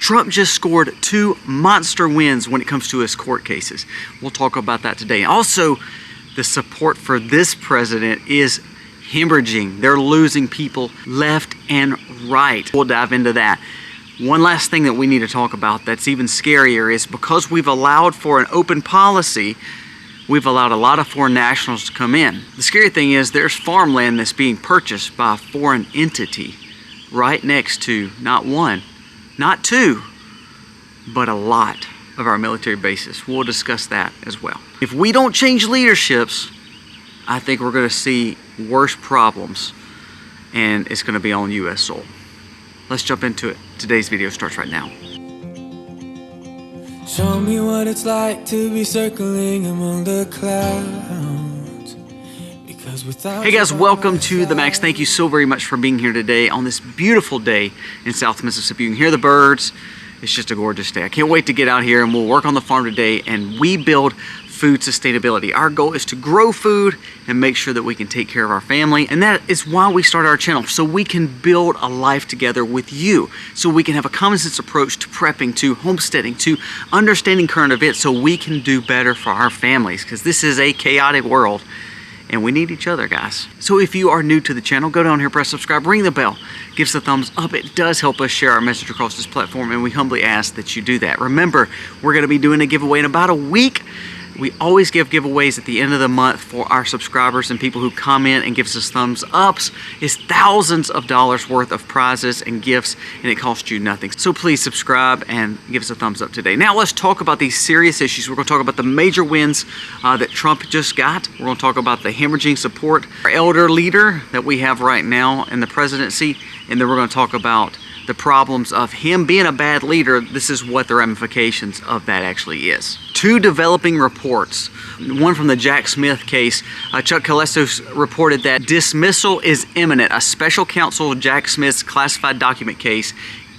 Trump just scored 2 monster wins when it comes to his court cases. We'll talk about that today. Also, the support for this president is hemorrhaging. They're losing people left and right. We'll dive into that. One last thing that we need to talk about that's even scarier is because we've allowed for an open policy, we've allowed a lot of foreign nationals to come in. The scary thing is there's farmland that's being purchased by a foreign entity right next to not 1, not 2, but a lot of our military bases. We'll discuss that as well. If we don't change leaderships, I think we're going to see worse problems, and it's going to be on U.S. soil. Let's jump into it. Today's video starts right now. Show me what it's like to be circling among the clouds. Because without Hey guys, welcome to the Max. Thank you so very much for being here today on this beautiful day in South Mississippi. You can hear the birds. It's just a gorgeous day. I can't wait to get out here and we'll work on the farm today and we build food sustainability. Our goal is to grow food and make sure that we can take care of our family, and that is why we started our channel, so we can build a life together with you, so we can have a common sense approach to prepping, to homesteading, to understanding current events, so we can do better for our families, because this is a chaotic world and we need each other, guys. So if you are new to the channel, go down here, press subscribe, ring the bell, give us a thumbs up. It does help us share our message across this platform, and we humbly ask that you do that. Remember, we're going to be doing a giveaway in about a week. We always give giveaways at the end of the month for our subscribers and people who comment and gives us thumbs ups. It's thousands of dollars worth of prizes and gifts, and it costs you nothing. So please subscribe and give us a thumbs up today. Now let's talk about these serious issues. We're going to talk about the major wins that Trump just got. We're going to talk about the hemorrhaging support, our elder leader that we have right now in the presidency, and then we're going to talk about the problems of him being a bad leader. This is what the ramifications of that actually is. 2 developing reports, one from the Jack Smith case. Chuck Callesto reported that dismissal is imminent. A special counsel Jack Smith's classified document case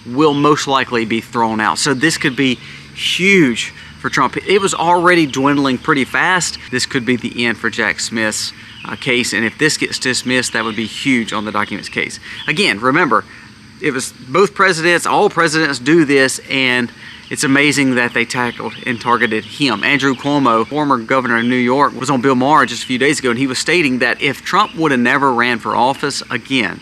will most likely be thrown out. So this could be huge for Trump. It was already dwindling pretty fast. This could be the end for Jack Smith's case, and if this gets dismissed, that would be huge on the documents case. Again, remember, it was both presidents, all presidents do this, and it's amazing that they tackled and targeted him. Andrew Cuomo, former governor of New York, was on Bill Maher just a few days ago, and he was stating that if Trump would have never ran for office again,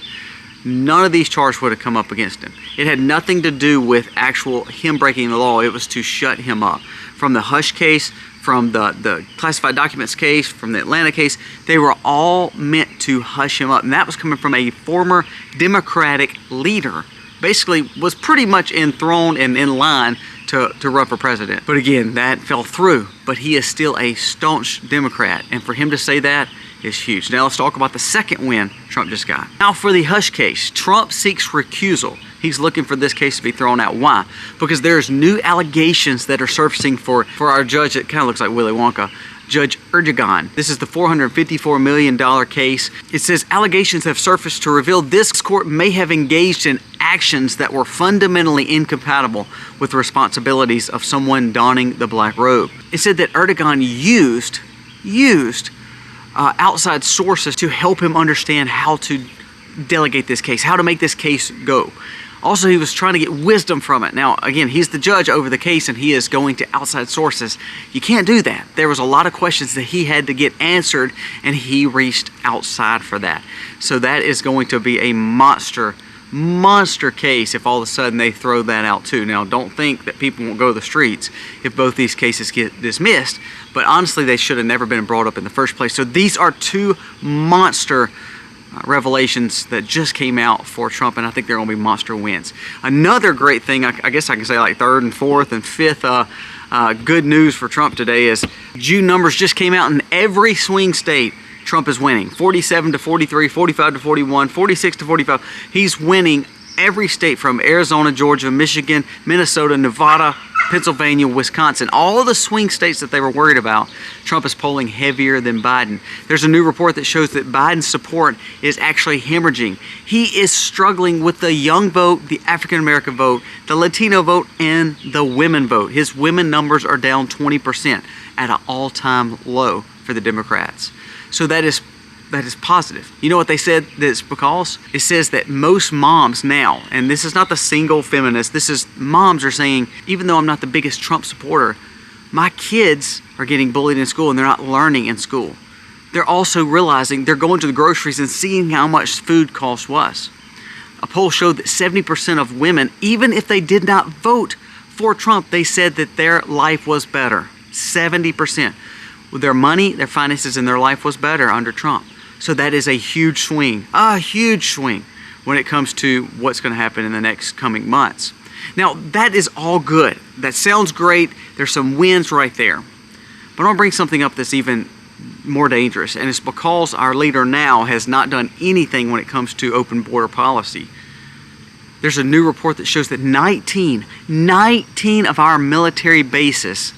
none of these charges would have come up against him. It had nothing to do with actual him breaking the law. It was to shut him up. From the Hush case, from the classified documents case, from the Atlanta case, they were all meant to hush him up. And that was coming from a former Democratic leader. Basically was pretty much enthroned and in line to run for president. But again, that fell through. But he is still a staunch Democrat. And for him to say that is huge. Now let's talk about the second win Trump just got. Now for the Hush case, Trump seeks recusal. He's looking for this case to be thrown out. Why? Because there's new allegations that are surfacing for our judge that kind of looks like Willy Wonka, Judge Erdogan. This is the $454 million case. It says allegations have surfaced to reveal this court may have engaged in actions that were fundamentally incompatible with the responsibilities of someone donning the black robe. It said that Erdogan used outside sources to help him understand how to delegate this case, how to make this case go. Also, he was trying to get wisdom from it. Now, again, he's the judge over the case and he is going to outside sources. You can't do that. There was a lot of questions that he had to get answered and he reached outside for that. So that is going to be a monster case if all of a sudden they throw that out too. Now, don't think that people won't go to the streets if both these cases get dismissed, but honestly, they should have never been brought up in the first place. So these are 2 monster revelations that just came out for Trump, and I think they're going to be monster wins. Another great thing, I guess I can say like 3rd and 4th and 5th good news for Trump today is June numbers just came out in every swing state. Trump is winning 47 to 43, 45 to 41, 46 to 45. He's winning every state from Arizona, Georgia, Michigan, Minnesota, Nevada, Pennsylvania, Wisconsin. All of the swing states that they were worried about, Trump is polling heavier than Biden. There's a new report that shows that Biden's support is actually hemorrhaging. He is struggling with the young vote, the African American vote, the Latino vote, and the women vote. His women numbers are down 20% at an all-time low for the Democrats. So that is that is positive. You know what they said that it's because? It says that most moms now, and this is not the single feminist, this is moms are saying, even though I'm not the biggest Trump supporter, my kids are getting bullied in school and they're not learning in school. They're also realizing they're going to the groceries and seeing how much food cost was. A poll showed that 70% of women, even if they did not vote for Trump, they said that their life was better. 70%. Their money, their finances, and their life was better under Trump. So that is a huge swing when it comes to what's going to happen in the next coming months. Now, that is all good. That sounds great. There's some wins right there. But I want to bring something up that's even more dangerous, and it's because our leader now has not done anything when it comes to open border policy. There's a new report that shows that 19 of our military bases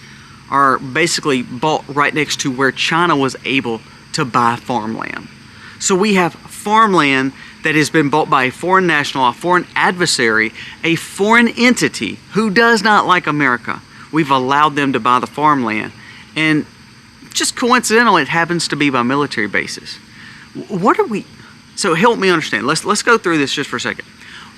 are basically bought right next to where China was able to buy farmland. So we have farmland that has been bought by a foreign national, a foreign adversary, a foreign entity who does not like America. We've allowed them to buy the farmland, and just coincidentally, it happens to be by military bases. What are we? So help me understand. Let's go through this just for a second.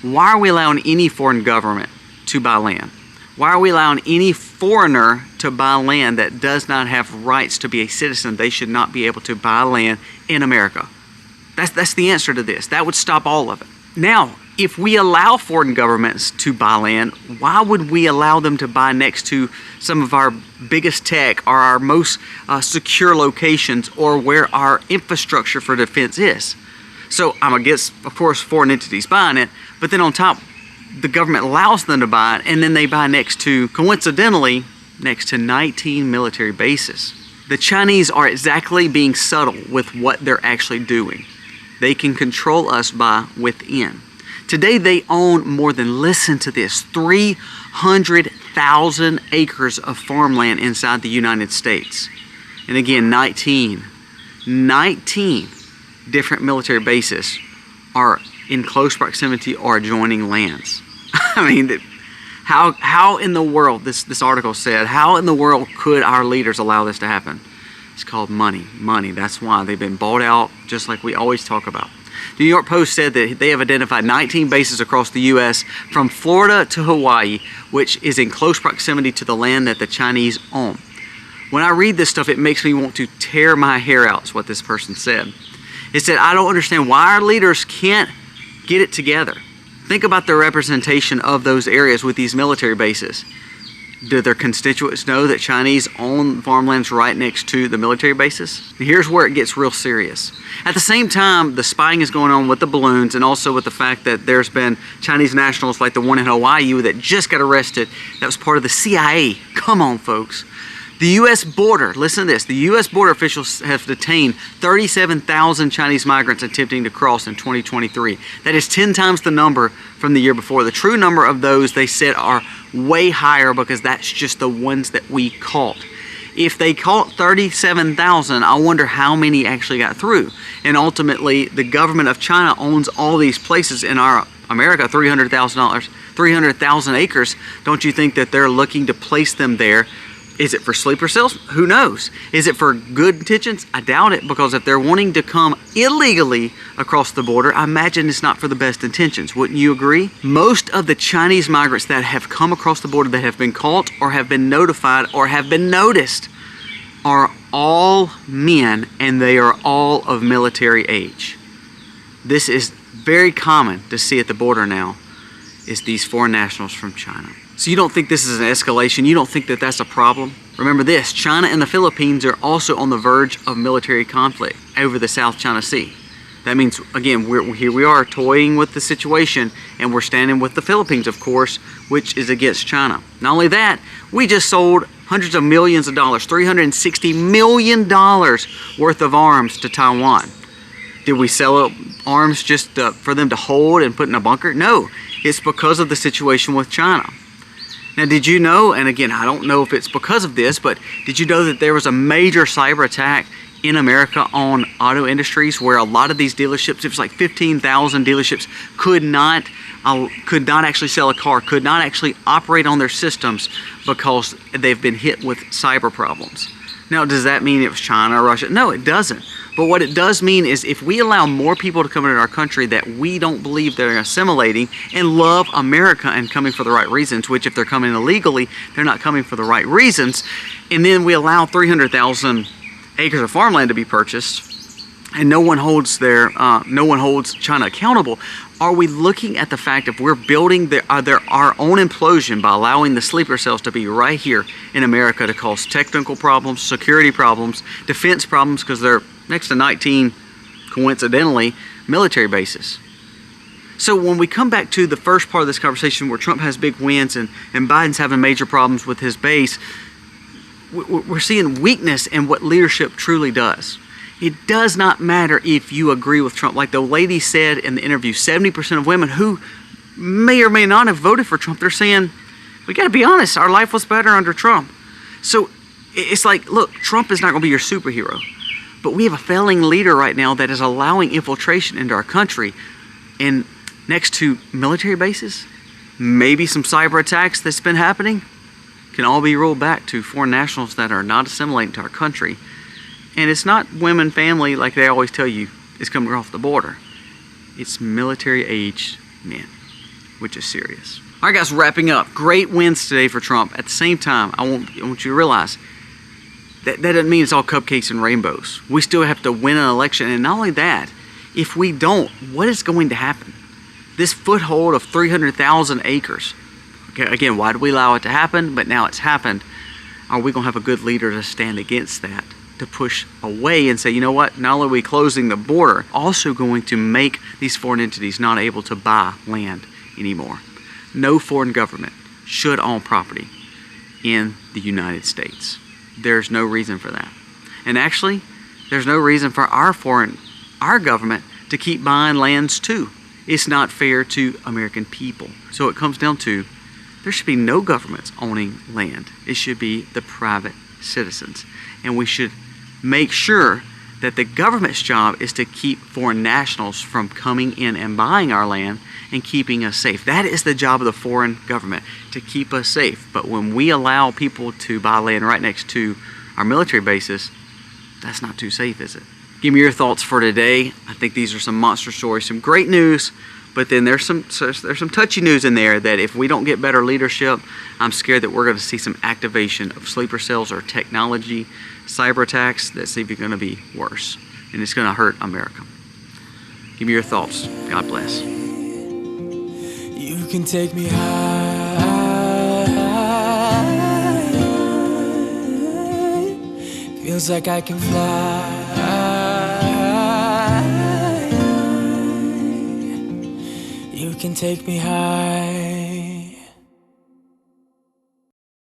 Why are we allowing any foreign government to buy land? Why are we allowing any foreigner to buy land that does not have rights to be a citizen? They should not be able to buy land in America. That's the answer to this. That would stop all of it. Now, if we allow foreign governments to buy land, why would we allow them to buy next to some of our biggest tech or our most secure locations or where our infrastructure for defense is? So I'm against, of course, foreign entities buying it, but then on top, the government allows them to buy it, and then they buy next to, coincidentally, next to 19 military bases. The Chinese are exactly being subtle with what they're actually doing. They can control us by within. Today they own more than, listen to this, 300,000 acres of farmland inside the United States. And again, 19 different military bases are in close proximity or adjoining lands. I mean, how in the world, this article said, how in the world could our leaders allow this to happen? It's called money. That's why they've been bought out, just like we always talk about. The New York Post said that they have identified 19 bases across the U.S. from Florida to Hawaii, which is in close proximity to the land that the Chinese own. When I read this stuff, it makes me want to tear my hair out, is what this person said. It said, I don't understand why our leaders can't get it together. Think about the representation of those areas with these military bases. Do their constituents know that Chinese own farmlands right next to the military bases? Here's where it gets real serious. At the same time, the spying is going on with the balloons, and also with the fact that there's been Chinese nationals like the one in Hawaii that just got arrested that was part of the CIA. Come on, folks. The U.S. border, listen to this, the U.S. border officials have detained 37,000 Chinese migrants attempting to cross in 2023. That is 10 times the number from the year before. The true number of those, they said, are way higher because that's just the ones that we caught. If they caught 37,000, I wonder how many actually got through. And ultimately, the government of China owns all these places in our America, $300,000 acres. Don't you think that they're looking to place them there? Is it for sleeper cells? Who knows? Is it for good intentions? I doubt it, because if they're wanting to come illegally across the border, I imagine it's not for the best intentions. Wouldn't you agree? Most of the Chinese migrants that have come across the border that have been caught or have been notified or have been noticed are all men, and they are all of military age. This is very common to see at the border now, is these foreign nationals from China. So you don't think this is an escalation? You don't think that that's a problem? Remember this, China and the Philippines are also on the verge of military conflict over the South China Sea. That means, again, here we are toying with the situation, and we're standing with the Philippines, of course, which is against China. Not only that, we just sold hundreds of millions of dollars, $360 million worth of arms to Taiwan. Did we sell arms just for them to hold and put in a bunker? No, it's because of the situation with China. Now, did you know, and again, I don't know if it's because of this, but did you know that there was a major cyber attack in America on auto industries, where a lot of these dealerships, it was like 15,000 dealerships, could not actually sell a car, could not actually operate on their systems because they've been hit with cyber problems. Now, does that mean it was China or Russia? No, it doesn't. But what it does mean is if we allow more people to come into our country that we don't believe they're assimilating and love America and coming for the right reasons, which if they're coming illegally, they're not coming for the right reasons, and then we allow 300,000 acres of farmland to be purchased, and no one holds China accountable, are we looking at the fact if we're building our own implosion by allowing the sleeper cells to be right here in America to cause technical problems, security problems, defense problems, because they're next to 19, coincidentally, military bases. So when we come back to the first part of this conversation where Trump has big wins and Biden's having major problems with his base, we're seeing weakness in what leadership truly does. It does not matter if you agree with Trump. Like the lady said in the interview, 70% of women who may or may not have voted for Trump, they're saying, we got to be honest, our life was better under Trump. So it's like, look, Trump is not going to be your superhero. But we have a failing leader right now that is allowing infiltration into our country. And next to military bases, maybe some cyber attacks that's been happening, can all be rolled back to foreign nationals that are not assimilating to our country. And it's not women, family, like they always tell you, is coming off the border. It's military-aged men, which is serious. All right, guys, wrapping up. Great wins today for Trump. At the same time, I want you to realize that doesn't mean it's all cupcakes and rainbows. We still have to win an election. And not only that, if we don't, what is going to happen? This foothold of 300,000 acres. Okay, again, why do we allow it to happen? But now it's happened. Are we going to have a good leader to stand against that? To push away and say, you know what, not only are we closing the border, also going to make these foreign entities not able to buy land anymore. No foreign government should own property in the United States. There's no reason for that. And actually, there's no reason for our government to keep buying lands too. It's not fair to American people. So it comes down to, there should be no governments owning land. It should be the private citizens. And we should make sure that the government's job is to keep foreign nationals from coming in and buying our land and keeping us safe. That is the job of the foreign government, to keep us safe. But when we allow people to buy land right next to our military bases, that's not too safe, is it? Give me your thoughts for today. I think these are some monster stories, some great news, but then there's some touchy news in there that if we don't get better leadership, I'm scared that we're going to see some activation of sleeper cells or technology, cyber attacks that's even going to be worse. And it's going to hurt America. Give me your thoughts. God bless. You can take me high. Feels like I can fly. You can take me high.